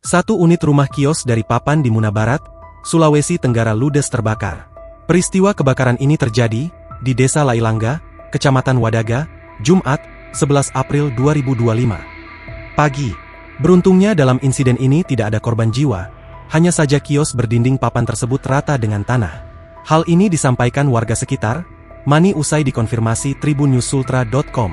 Satu unit rumah kios dari papan di Muna Barat, Sulawesi Tenggara ludes terbakar. Peristiwa kebakaran ini terjadi di Desa Lailangga, Kecamatan Wadaga, Jumat, 11 April 2025. Pagi. Beruntungnya dalam insiden ini tidak ada korban jiwa, hanya saja kios berdinding papan tersebut rata dengan tanah. Hal ini disampaikan warga sekitar, Mani usai dikonfirmasi tribunnews.sultra.com.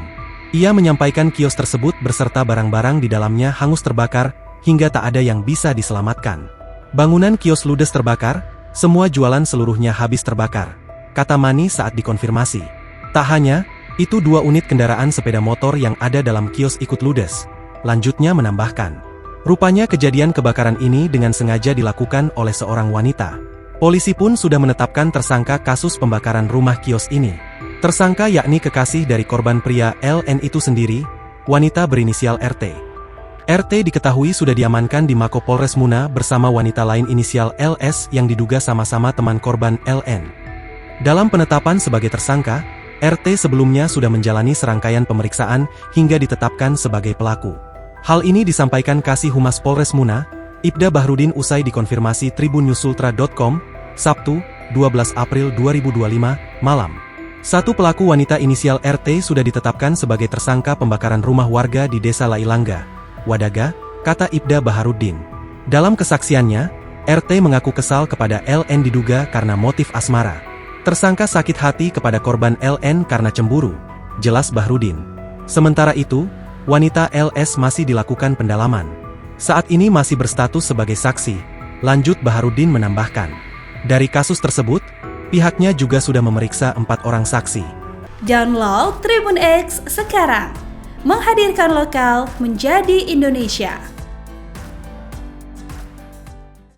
Ia menyampaikan kios tersebut beserta barang-barang di dalamnya hangus terbakar, hingga tak ada yang bisa diselamatkan. Bangunan kios ludes terbakar, semua jualan seluruhnya habis terbakar, kata Mani saat dikonfirmasi. Tak hanya itu, 2 unit kendaraan sepeda motor yang ada dalam kios ikut ludes. Lanjutnya menambahkan, rupanya kejadian kebakaran ini dengan sengaja dilakukan oleh seorang wanita. Polisi pun sudah menetapkan tersangka kasus pembakaran rumah kios ini. Tersangka yakni kekasih dari korban pria LN itu sendiri, wanita berinisial RT. RT diketahui sudah diamankan di Mako Polres Muna bersama wanita lain inisial LS yang diduga sama-sama teman korban LN. Dalam penetapan sebagai tersangka, RT sebelumnya sudah menjalani serangkaian pemeriksaan hingga ditetapkan sebagai pelaku. Hal ini disampaikan Kasih Humas Polres Muna, Ibda Bahrudin usai dikonfirmasi tribunnews.sultra.com, Sabtu, 12 April 2025, malam. Satu pelaku wanita inisial RT sudah ditetapkan sebagai tersangka pembakaran rumah warga di Desa Lailangga, Wadaga, kata Ibda Bahrudin. Dalam kesaksiannya, RT mengaku kesal kepada LN diduga karena motif asmara. Tersangka sakit hati kepada korban LN karena cemburu, jelas Bahrudin. Sementara itu, wanita LS masih dilakukan pendalaman. Saat ini masih berstatus sebagai saksi, lanjut Bahrudin menambahkan. Dari kasus tersebut, pihaknya juga sudah memeriksa 4 orang saksi. Download Tribun X sekarang. Menghadirkan lokal menjadi Indonesia.